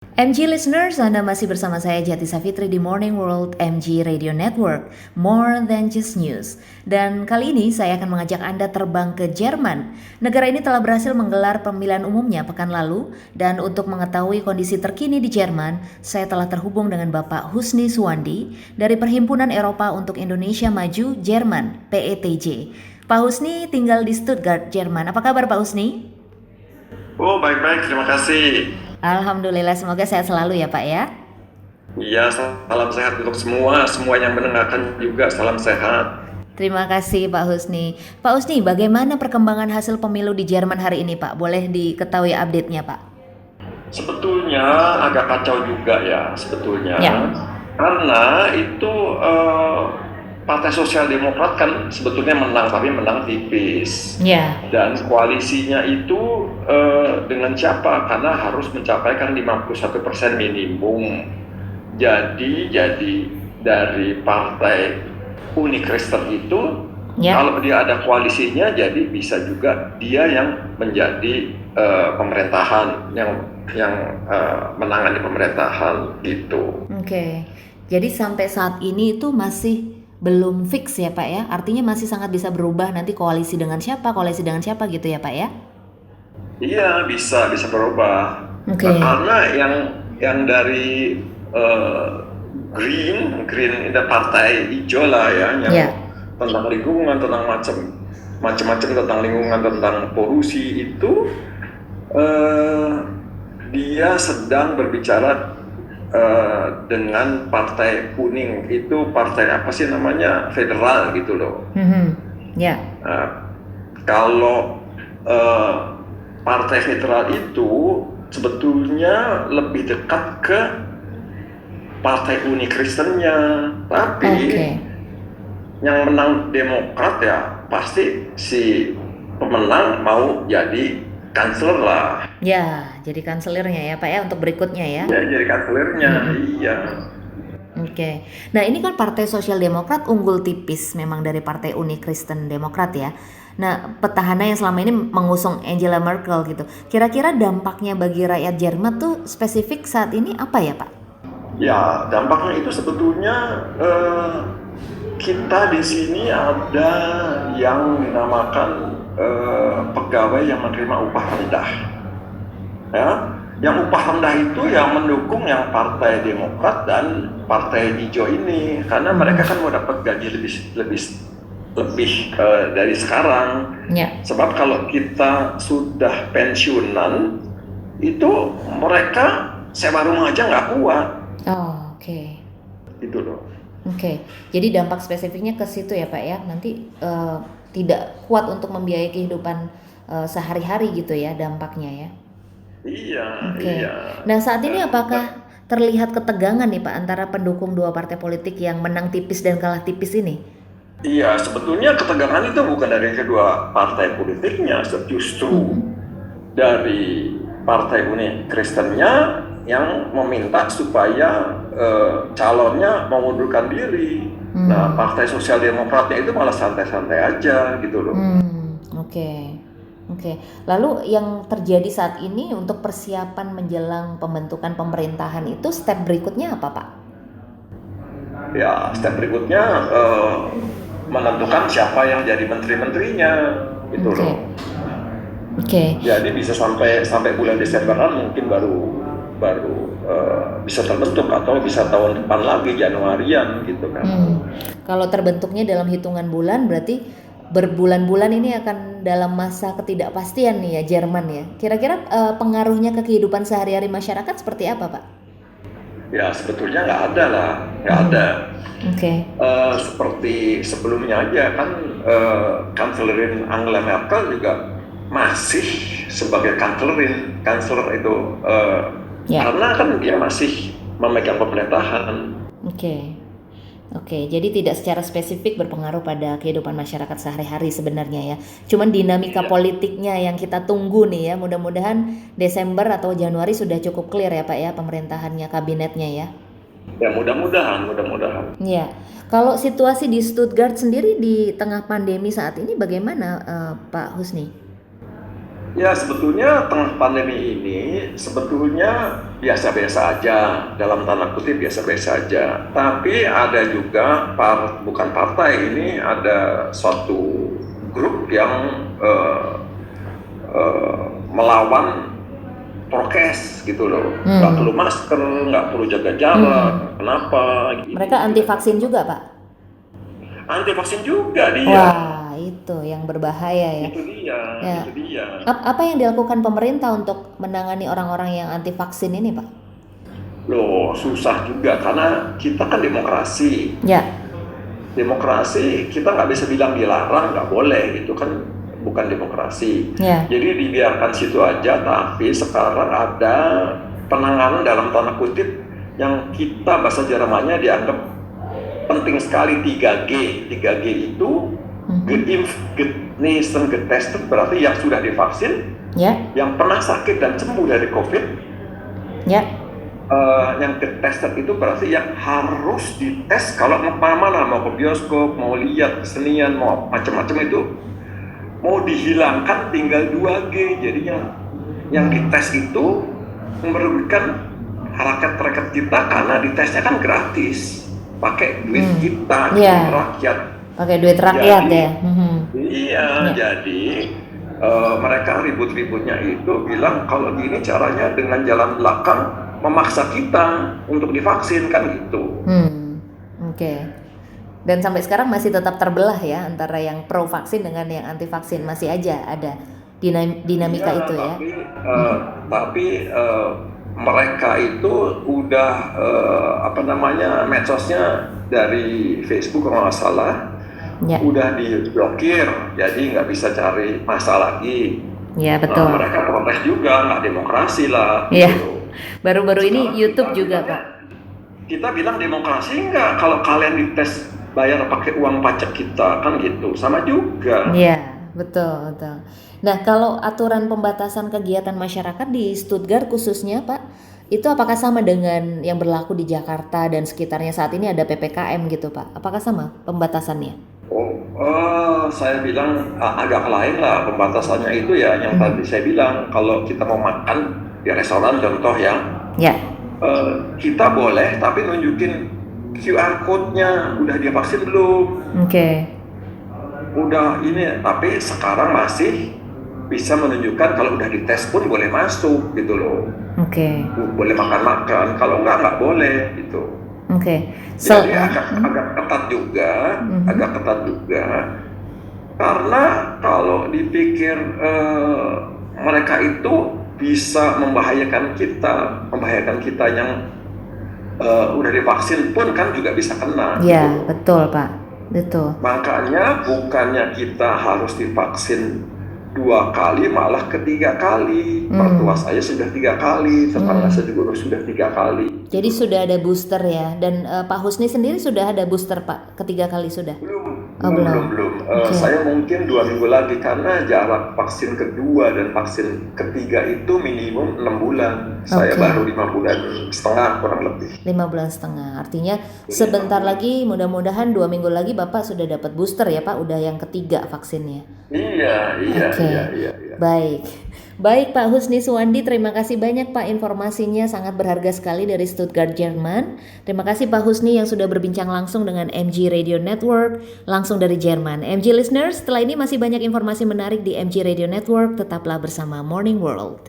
MG listeners, Anda masih bersama saya Jati Safitri di Morning World MG Radio Network, More Than Just News. Dan kali ini saya akan mengajak Anda terbang ke Jerman. Negara ini telah berhasil menggelar pemilihan umumnya pekan lalu, dan untuk mengetahui kondisi terkini di Jerman, saya telah terhubung dengan Bapak Husni Suwandi dari Perhimpunan Eropa untuk Indonesia Maju Jerman, PETJ. Pak Husni tinggal di Stuttgart, Jerman. Apa kabar Pak Husni? Oh, baik-baik, terima kasih. Alhamdulillah, semoga sehat selalu ya Pak ya. Iya, salam sehat untuk semua yang mendengarkan juga, salam sehat. Terima kasih Pak Husni. Pak Husni, bagaimana perkembangan hasil pemilu di Jerman hari ini Pak? Boleh diketahui update-nya Pak? Sebetulnya agak kacau juga ya, sebetulnya. Ya. Karena itu Partai Sosial Demokrat kan sebetulnya menang, tapi menang tipis. Ya. Dan koalisinya itu dengan siapa? Karena harus mencapaikan 51% minimum. Jadi dari Partai Uni Kristen itu, Ya. kalau dia ada koalisinya, jadi bisa juga dia yang menjadi pemerintahan, yang menangani pemerintahan gitu. Oke. Jadi sampai saat ini itu masih belum fix ya Pak ya? Artinya masih sangat bisa berubah nanti koalisi dengan siapa gitu ya Pak ya? Iya, bisa berubah. Oke. Karena yang dari Green itu partai hijau lah ya, yang Ya. tentang lingkungan, tentang macam-macam tentang lingkungan, tentang polusi itu, dia sedang berbicara dengan partai kuning. Itu partai apa sih namanya, federal gitu loh. Ya. Kalau partai federal itu sebetulnya lebih dekat ke Partai Uni Kristennya, tapi yang menang Demokrat ya pasti si pemenang mau jadi kanseler lah. Ya, jadi kanselernya ya Pak ya untuk berikutnya ya. Ya, jadi kanselernya, iya. Oke. Nah, ini kan Partai Sosial Demokrat unggul tipis memang dari Partai Uni Kristen Demokrat ya. Nah, petahana yang selama ini mengusung Angela Merkel gitu. Kira-kira dampaknya bagi rakyat Jerman tuh spesifik saat ini apa ya, Pak? Ya, dampaknya itu sebetulnya kita di sini ada yang dinamakan pegawai yang menerima upah rendah. Ya, yang upah rendah itu yang mendukung yang Partai Demokrat dan Partai Hijau ini, karena mereka kan mau dapat gaji lebih dari sekarang. Ya. Sebab kalau kita sudah pensiunan itu mereka sewa rumah aja nggak kuat. Oh, oke. Gitu loh. Oke. Jadi dampak spesifiknya ke situ ya, Pak ya. Nanti tidak kuat untuk membiayai kehidupan sehari-hari gitu ya dampaknya ya. Iya, Iya. Nah, saat ini apakah terlihat ketegangan nih Pak antara pendukung dua partai politik yang menang tipis dan kalah tipis ini? Iya, sebetulnya ketegangan itu bukan dari kedua partai politiknya, justru dari Partai Uni Kristennya yang meminta supaya calonnya mengundurkan diri. Nah, Partai Sosial Demokratnya itu malah santai-santai aja gitu loh. Oke. Lalu yang terjadi saat ini untuk persiapan menjelang pembentukan pemerintahan itu step berikutnya apa Pak? Ya, step berikutnya menentukan siapa yang jadi menteri-menterinya gitu loh. Oke. Jadi bisa sampai bulan Desemberan mungkin baru bisa terbentuk, atau bisa tahun depan lagi Januarian gitu kan. Kalau terbentuknya dalam hitungan bulan berarti berbulan-bulan ini akan dalam masa ketidakpastian nih ya Jerman ya. Kira-kira pengaruhnya ke kehidupan sehari-hari masyarakat seperti apa Pak? Ya sebetulnya nggak ada. Seperti sebelumnya aja kan, Kanselerin Angela Merkel juga masih sebagai kanseler itu, karena kan dia masih memegang pemerintahan. Oke, jadi tidak secara spesifik berpengaruh pada kehidupan masyarakat sehari-hari sebenarnya ya. Cuman dinamika politiknya yang kita tunggu nih ya. Mudah-mudahan Desember atau Januari sudah cukup clear ya Pak ya pemerintahannya, kabinetnya ya. Ya mudah-mudahan. Ya, kalau situasi di Stuttgart sendiri di tengah pandemi saat ini bagaimana Pak Husni? Ya, sebetulnya tengah pandemi ini sebetulnya biasa-biasa aja, dalam tanda kutip biasa-biasa aja. Tapi ada juga bukan partai ini, ada suatu grup yang melawan prokes gitu loh. Nggak perlu masker, nggak perlu jaga jarak. Kenapa? Mereka anti vaksin juga, Pak? Anti vaksin juga dia. Wah, itu yang berbahaya ya. Itu dia, Ya. itu dia. Apa yang dilakukan pemerintah untuk menangani orang-orang yang anti vaksin ini, Pak? Loh, susah juga karena kita kan demokrasi. Ya. Demokrasi kita nggak bisa bilang dilarang, nggak boleh, itu kan bukan demokrasi. Ya. Jadi dibiarkan situ aja, tapi sekarang ada penanganan dalam tanda kutip yang kita bahasa Jermannya dianggap penting sekali, 3G. 3G itu geimpft, genesen, getested, berarti yang sudah divaksin, Ya. yang pernah sakit dan sembuh dari COVID. Ya. Yang getested itu berarti yang harus dites kalau mau kemana-mana, mau ke bioskop, mau lihat kesenian, mau macam-macam itu mau dihilangkan, tinggal 2G. Jadi yang dites itu merugikan rakyat kita karena ditesnya kan gratis, pakai duit kita, Iya. rakyat. Pakai duit rakyat Jadi, ya. Iya, jadi mereka ribut-ributnya itu bilang kalau gini caranya dengan jalan belakang memaksa kita untuk divaksin, kan gitu. Oke. Dan sampai sekarang masih tetap terbelah ya antara yang pro vaksin dengan yang anti vaksin, masih aja ada dinamika Iya, itu ya. tapi mereka itu udah medsosnya dari Facebook kalau nggak salah, Ya. udah diblokir, jadi nggak bisa cari masa lagi. Ya, betul. Mereka protes juga, nggak demokrasi lah. Iya. Gitu. Baru-baru ini Sekarang YouTube kita juga, bilangnya, Pak. Kita bilang demokrasi nggak kalau kalian dites bayar pakai uang pajak kita, kan gitu, sama juga. Iya, betul, betul. Nah, kalau aturan pembatasan kegiatan masyarakat di Stuttgart khususnya, Pak, itu apakah sama dengan yang berlaku di Jakarta dan sekitarnya saat ini ada PPKM gitu, Pak? Apakah sama pembatasannya? Saya bilang agak lain lah pembatasannya itu ya, yang tadi saya bilang kalau kita mau makan di restoran contoh ya, Ya. kita boleh tapi nunjukin QR code-nya, udah dia vaksin belum, Oke. udah ini, tapi sekarang masih bisa menunjukkan kalau udah dites pun boleh masuk gitu loh. Oke. Boleh makan-makan, kalau nggak boleh gitu. Oke. Jadi agak ketat juga, karena kalau dipikir mereka itu bisa membahayakan kita yang udah divaksin pun kan juga bisa kena. Ya, gitu. betul, Pak. Betul. Makanya bukannya kita harus divaksin 2 kali, malah ke-3 kali. Mertua saya sudah 3 kali, tetangga saya juga sudah 3 kali. Jadi sudah ada booster ya, dan Pak Husni sendiri sudah ada booster, Pak, ketiga kali sudah? Belum. Saya mungkin 2 minggu lagi, karena jarak vaksin kedua dan vaksin ketiga itu minimum 6 bulan. Saya baru 5 bulan setengah kurang lebih. 5 bulan setengah, artinya sebentar lagi, mudah-mudahan 2 minggu lagi Bapak sudah dapat booster ya, Pak, udah yang ketiga vaksinnya. Iya. Baik Pak Husni Suwandi, terima kasih banyak Pak, informasinya sangat berharga sekali dari Stuttgart, Jerman. Terima kasih Pak Husni yang sudah berbincang langsung dengan MG Radio Network langsung dari Jerman. MG listeners, setelah ini masih banyak informasi menarik di MG Radio Network, tetaplah bersama Morning World.